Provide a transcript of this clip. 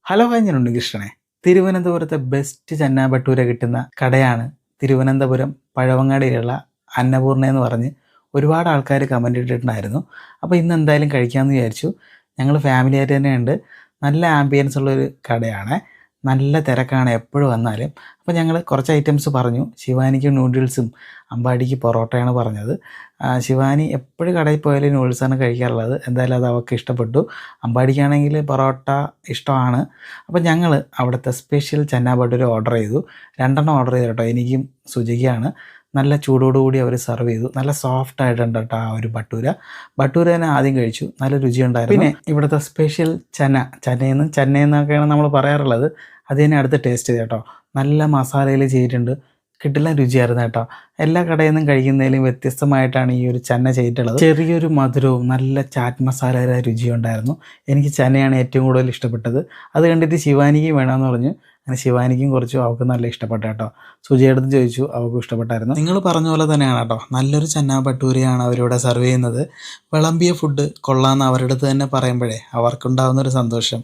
Hello hi, ഞാൻ ഉണ്ണികൃഷ്ണനെ. തിരുവനന്തപുരത്തെ best chana bhatura കിട്ടുന്ന കടയാണ് തിരുവനന്തപുരം പഴവങ്ങാടിയിലുള്ള അന്നപൂർണ എന്ന് പറഞ്ഞ് ഒരുപാട് ആൾക്കാർ കമൻ്റ് ഇട്ടിട്ടുണ്ടായിരുന്നു. അപ്പോൾ ഇന്ന് എന്തായാലും കഴിക്കാമെന്ന് വിചാരിച്ചു. ഞങ്ങൾ ഫാമിലി ആയിട്ട് തന്നെയുണ്ട്. നല്ല ആംബിയൻസ് ഉള്ളൊരു കടയാണ്, നല്ല തിരക്കാണ് എപ്പോഴും വന്നാലും. അപ്പോൾ ഞങ്ങൾ കുറച്ച് ഐറ്റംസ് പറഞ്ഞു. ശിവാനിക്ക് നൂഡിൽസും അമ്പാടിക്ക് പൊറോട്ടയാണ് പറഞ്ഞത്. ശിവാനി എപ്പോഴും കടയിൽ പോയാലും നൂഡിൽസാണ് കഴിക്കാറുള്ളത്. എന്തായാലും അത് അവൾക്ക് ഇഷ്ടപ്പെട്ടു. അമ്പാടിക്കാണെങ്കിൽ പൊറോട്ട ഇഷ്ടമാണ്. അപ്പോൾ ഞങ്ങൾ അവിടുത്തെ സ്പെഷ്യൽ ചന്നാ ഭട്ടൂര ഓർഡർ ചെയ്തു. 2 ഓർഡർ ചെയ്തു കേട്ടോ. എനിക്കും സുജിക്കാണ്. നല്ല ചൂടോടുകൂടി അവർ സെർവ് ചെയ്തു. നല്ല സോഫ്റ്റ് ആയിട്ടുണ്ട് കേട്ടോ ആ ഒരു ഭട്ടൂര തന്നെ ആദ്യം കഴിച്ചു. നല്ല രുചിയുണ്ടായിരുന്നു. പിന്നെ ഇവിടുത്തെ സ്പെഷ്യൽ ചന്നയെന്നൊക്കെയാണ് നമ്മൾ പറയാറുള്ളത്. അത് തന്നെ അടുത്ത് ടേസ്റ്റ് ചെയ്ത് കേട്ടോ. നല്ല മസാലയിൽ ചെയ്തിട്ടുണ്ട്. കിട്ടില്ല രുചിയായിരുന്നു കേട്ടോ. എല്ലാ കടയിൽ നിന്നും കഴിക്കുന്നതിലും വ്യത്യസ്തമായിട്ടാണ് ഈ ഒരു ചന്ന ചെയ്തിട്ടുള്ളത്. ചെറിയൊരു മധുരവും നല്ല ചാറ്റ് മസാലയുടെ രുചിയുണ്ടായിരുന്നു. എനിക്ക് ചന്നയാണ് ഏറ്റവും കൂടുതൽ ഇഷ്ടപ്പെട്ടത്. അത് കണ്ടിട്ട് ശിവാനിക്ക് വേണമെന്ന് പറഞ്ഞു. അങ്ങനെ ശിവാനിക്കും കുറച്ചു, അവൾക്ക് നല്ല ഇഷ്ടപ്പെട്ടു കേട്ടോ. സുജിയെടുത്ത് ചോദിച്ചു, അവൾക്കും ഇഷ്ടപ്പെട്ടായിരുന്നു. നിങ്ങൾ പറഞ്ഞ പോലെ തന്നെയാണ് കേട്ടോ. നല്ലൊരു ചന്നാ ഭട്ടൂരയാണ് അവരിവിടെ സെർവ് ചെയ്യുന്നത്. വിളമ്പിയ ഫുഡ് കൊള്ളാമെന്ന് അവരുടെ അടുത്ത് തന്നെ പറയുമ്പോഴേ അവർക്കുണ്ടാകുന്നൊരു സന്തോഷം